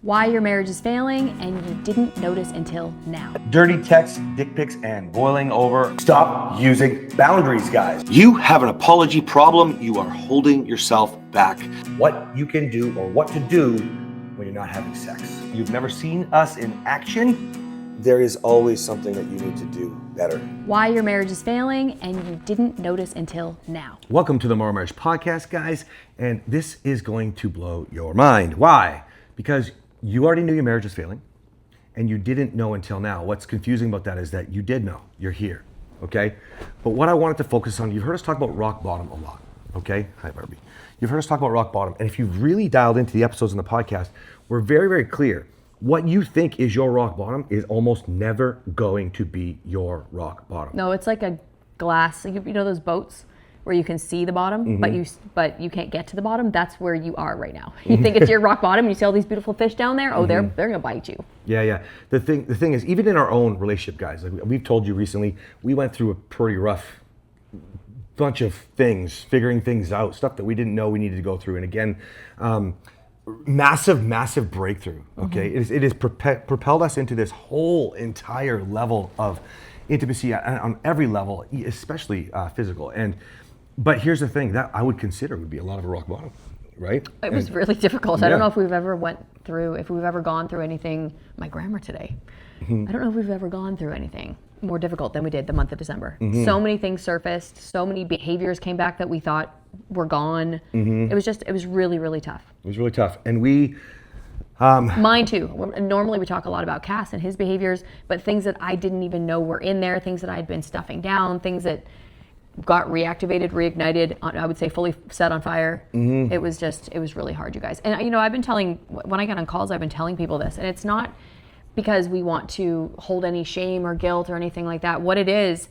Why your marriage is failing and you didn't notice until now. Dirty texts, dick pics, and boiling over. Stop using boundaries, guys. You have an apology problem. You are holding yourself back. What you can do or what to do when you're not having sex. You've never seen us in action? There is always something that you need to do better. Why your marriage is failing and you didn't notice until now. Welcome to the Morrow Marriage podcast, guys. And this is going to blow your mind. Why? Because you already knew your marriage was failing and you didn't know until now. What's confusing about that is that you did know. You're here, okay? But what I wanted to focus on, you've heard us talk about rock bottom a lot, okay? Hi, Barbie. You've heard us talk about rock bottom. And if you've really dialed into the episodes in the podcast, we're very, very clear. What you think is your rock bottom is almost never going to be your rock bottom. No, it's like a glass, you know those boats where you can see the bottom, but you can't get to the bottom? That's where you are right now. You think it's your rock bottom and you see all these beautiful fish down there? Oh, they're gonna bite you. Yeah. The thing is, even in our own relationship, guys, like we've told you recently, we went through a pretty rough bunch of things, figuring things out, stuff that we didn't know we needed to go through. And again, massive breakthrough, okay? It has propelled us into this whole entire level of intimacy on every level, especially physical. But here's the thing that I would consider would be a lot of a rock bottom, right? It was really difficult. I don't know if we've ever gone through anything, my grammar today. I don't know if we've ever gone through anything more difficult than we did the month of December. So many things surfaced, so many behaviors came back that we thought were gone. It was really, really tough. It was really tough. And we... Mine too. Normally we talk a lot about Cass and his behaviors, but things that I didn't even know were in there, things that I had been stuffing down, things that got reactivated, reignited, I would say fully set on fire. It was really hard, you guys. And I've been telling, when I get on calls, I've been telling people this, and it's not because we want to hold any shame or guilt or anything like that. What it is,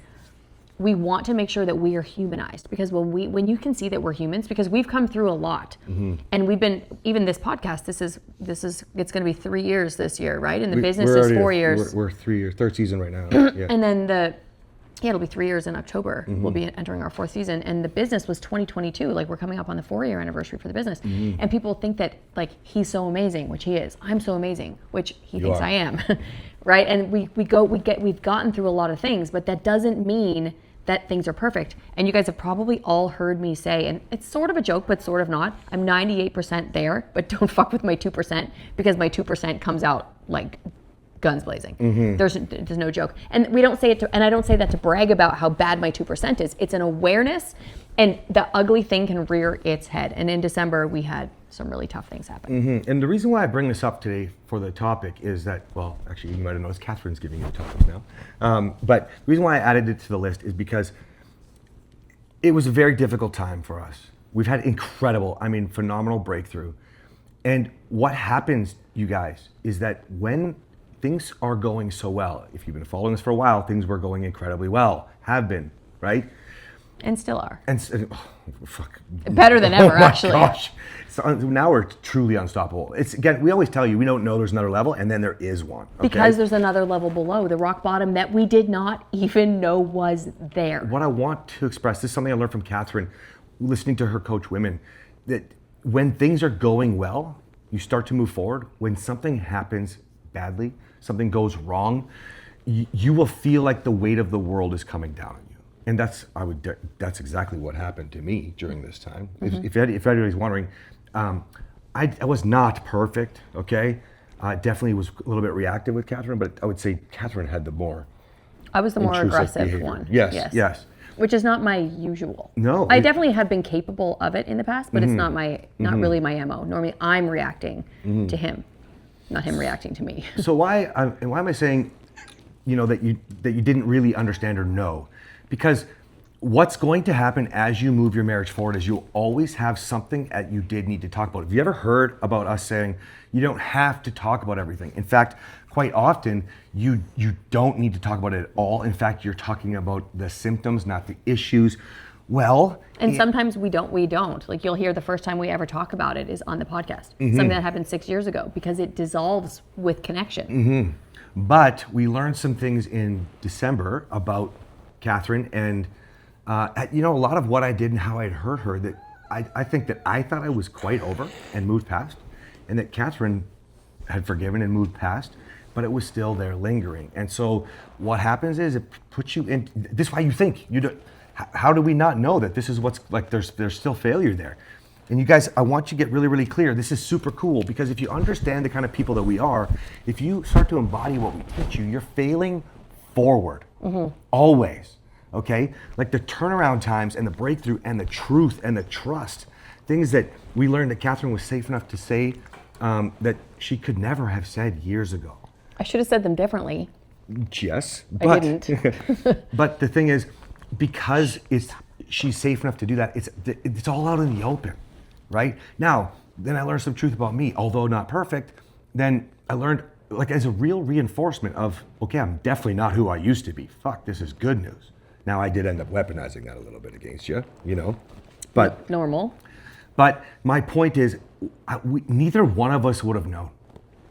we want to make sure that we are humanized, because when you can see that we're humans, because we've come through a lot, and we've been, even this podcast, it's going to be 3 years this year, right? And the business is 4 years. We're 3 years, third season right now. Yeah. And then it'll be 3 years in October. We'll be entering our fourth season, and the business was 2022. Like, we're coming up on the 4-year anniversary for the business, and people think that like he's so amazing, which he is. I'm so amazing, which he thinks I am, right? And we've gotten through a lot of things, but that doesn't mean that things are perfect. And you guys have probably all heard me say, and it's sort of a joke, but sort of not, I'm 98% there, but don't fuck with my 2%, because my 2% comes out like guns blazing. There's no joke. And we don't say it and I don't say that to brag about how bad my 2% is. It's an awareness, and the ugly thing can rear its head. And in December, we had some really tough things happen. And the reason why I bring this up today for the topic is that, well, actually, you might have noticed Kathryn's giving you the topics now. But the reason why I added it to the list is because it was a very difficult time for us. We've had phenomenal breakthrough. And what happens, you guys, is that when things are going so well, if you've been following this for a while, things were going incredibly well, have been, right? And still are. Fuck. Better than ever, actually. Gosh. So now we're truly unstoppable. It's, again, we always tell you, we don't know there's another level, and then there is one. Okay? Because there's another level below, the rock bottom that we did not even know was there. What I want to express, this is something I learned from Kathryn, listening to her coach women, that when things are going well, you start to move forward. When something happens badly, something goes wrong, you will feel like the weight of the world is coming down on you. And that's exactly what happened to me during this time. If anybody's wondering, I was not perfect, okay? Definitely was a little bit reactive with Kathryn, but I would say Kathryn had the more I was the more aggressive behavior. one. Yes. Which is not my usual. No. I definitely have been capable of it in the past, but it's not really my MO. Normally I'm reacting to him, not him reacting to me. So why am I saying, that you didn't really understand or know? Because what's going to happen as you move your marriage forward is you'll always have something that you did need to talk about. Have you ever heard about us saying you don't have to talk about everything? In fact, quite often you don't need to talk about it at all. In fact, you're talking about the symptoms, not the issues. Well, and sometimes we don't. Like, you'll hear the first time we ever talk about it is on the podcast. Something that happened 6 years ago, because it dissolves with connection. But we learned some things in December about Kathryn, and a lot of what I did and how I'd hurt her, that I think that I thought I was quite over and moved past, and that Kathryn had forgiven and moved past, but it was still there lingering. And so what happens is it puts you in, this is why you think, how do we not know that this is what's like, there's still failure there. And you guys, I want you to get really, really clear. This is super cool because if you understand the kind of people that we are, if you start to embody what we teach you, you're failing forward, always, okay? Like the turnaround times and the breakthrough and the truth and the trust, things that we learned that Kathryn was safe enough to say that she could never have said years ago. I should have said them differently. Yes, but I didn't. But the thing is, because she's safe enough to do that, it's all out in the open, right? Now, then I learned some truth about me, although not perfect. Then I learned, like, as a real reinforcement of, okay, I'm definitely not who I used to be. Fuck, this is good news. Now I did end up weaponizing that a little bit against you, but normal. But my point is, neither one of us would have known.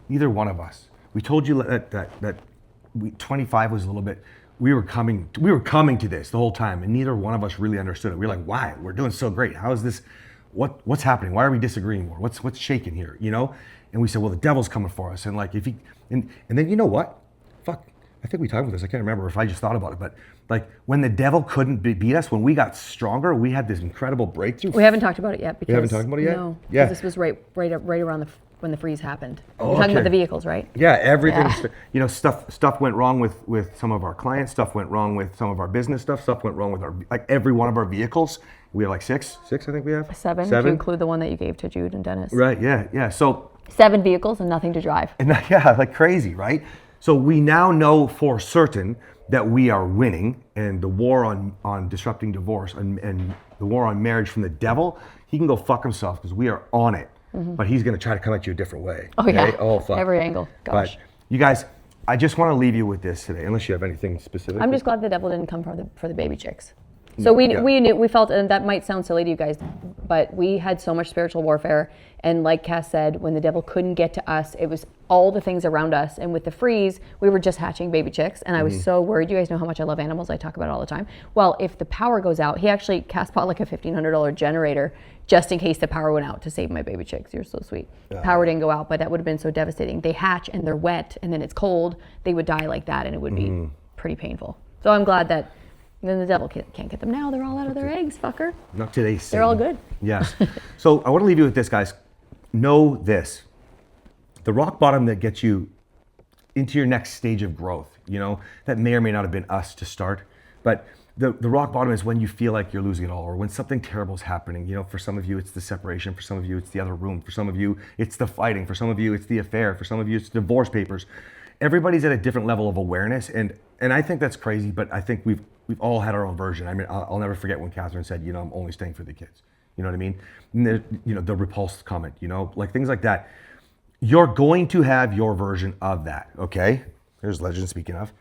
Neither one of us. We told you that 25 was a little bit. We were coming to this the whole time, and neither one of us really understood it. We were like, why? We're doing so great. How is this? What's happening? Why are we disagreeing more? What's shaking here? And we said, well, the devil's coming for us. And like, and then you know what? Fuck. I think we talked about this. I can't remember if I just thought about it, but like when the devil couldn't beat us, when we got stronger, we had this incredible breakthrough. We haven't talked about it yet. Because, we haven't talked about it yet? No. Yeah. This was right around when the freeze happened. Oh, You're talking okay. about the vehicles, right? Yeah, everything. Yeah. Stuff went wrong with some of our clients. Stuff went wrong with some of our business stuff. Stuff went wrong with every one of our vehicles. We have like six, I think we have. Seven, if you include the one that you gave to Jude and Dennis. Right, yeah. So 7 vehicles and nothing to drive. And yeah, like crazy, right? So we now know for certain that we are winning, and the war on disrupting divorce and the war on marriage from the devil, he can go fuck himself because we are on it. But he's going to try to come at you a different way. Oh, yeah. Okay? Oh, fuck. Every angle. Gosh. But you guys, I just want to leave you with this today, unless you have anything specific. I'm just glad the devil didn't come for the baby chicks. So we knew, we felt, and that might sound silly to you guys, but we had so much spiritual warfare. And like Cass said, when the devil couldn't get to us, it was all the things around us. And with the freeze, we were just hatching baby chicks. And I was so worried. You guys know how much I love animals. I talk about it all the time. Well, if the power goes out, Cass bought like a $1,500 generator just in case the power went out to save my baby chicks. You're so sweet. Power didn't go out, but that would have been so devastating. They hatch and they're wet and then it's cold. They would die like that and it would be pretty painful. So I'm glad that then the devil can't get them now. They're all out of their eggs, fucker. Not today, Satan. They're all good. Yes. So I want to leave you with this, guys. Know this. The rock bottom that gets you into your next stage of growth, that may or may not have been us to start, but the rock bottom is when you feel like you're losing it all, or when something terrible is happening. For some of you, it's the separation. For some of you, it's the other room. For some of you, it's the fighting. For some of you, it's the affair. For some of you, it's divorce papers. Everybody's at a different level of awareness, and I think that's crazy, but I think we've all had our own version. I mean, I'll never forget when Kathryn said, I'm only staying for the kids. You know what I mean? And the repulsed comment, like things like that. You're going to have your version of that, okay? There's legend speaking of.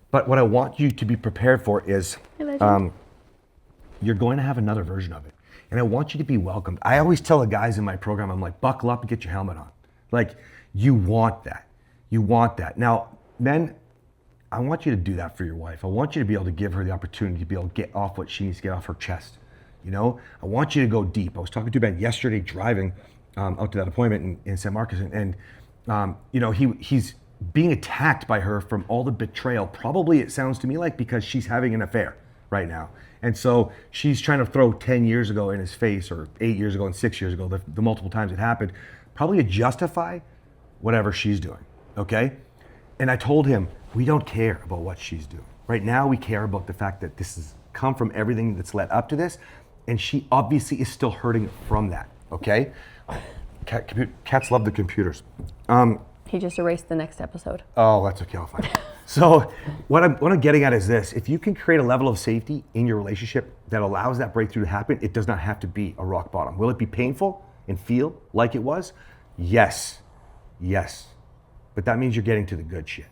But what I want you to be prepared for is you're going to have another version of it. And I want you to be welcomed. I always tell the guys in my program, I'm like, buckle up and get your helmet on. Like, you want that. You want that. Now, men, I want you to do that for your wife. I want you to be able to give her the opportunity to be able to get off what she needs to get off her chest. I want you to go deep. I was talking to Ben yesterday driving out to that appointment in San Marcos, and he's being attacked by her from all the betrayal. Probably it sounds to me like because she's having an affair right now. And so she's trying to throw 10 years ago in his face, or 8 years ago and 6 years ago, the multiple times it happened, probably to justify whatever she's doing, okay? And I told him, we don't care about what she's doing. Right now, we care about the fact that this has come from everything that's led up to this, and she obviously is still hurting from that, okay? Cats love the computers. He just erased the next episode. Oh, that's okay, I'll find it. So what I'm getting at is this: if you can create a level of safety in your relationship that allows that breakthrough to happen, it does not have to be a rock bottom. Will it be painful and feel like it was? Yes. But that means you're getting to the good shit.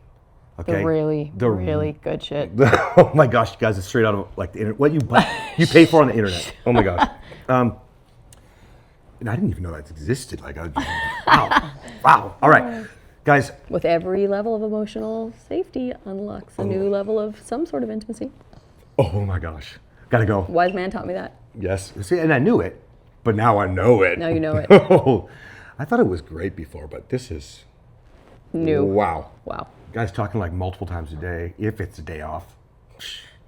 Okay? The really good shit. Oh my gosh, you guys, it's straight out of like the internet. What you pay for on the internet. Oh my gosh. And I didn't even know that existed. Like, wow. All right, guys. With every level of emotional safety unlocks a new level of some sort of intimacy. Oh my gosh, gotta go. Wise man taught me that. Yes, see, and I knew it, but now I know it. Now you know it. Oh, I thought it was great before, but this is New. Wow. Wow. Guys talking like multiple times a day, if it's a day off.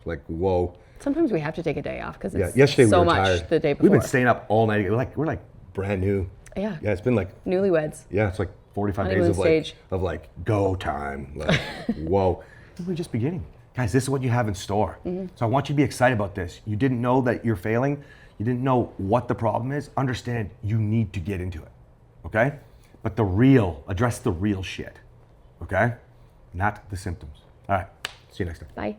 Like, whoa. Sometimes we have to take a day off because it's yesterday so we were much tired. the day before. We've been staying up all night. We're like brand new. Yeah. Yeah, it's been like, Newlyweds. yeah, it's like 45 days Honeymoon of stage. like go time. Like, whoa. We're just beginning. Guys, this is what you have in store. So I want you to be excited about this. You didn't know that you're failing. You didn't know what the problem is. Understand you need to get into it, okay? But address the real shit, okay? Not the symptoms. All right, see you next time. Bye.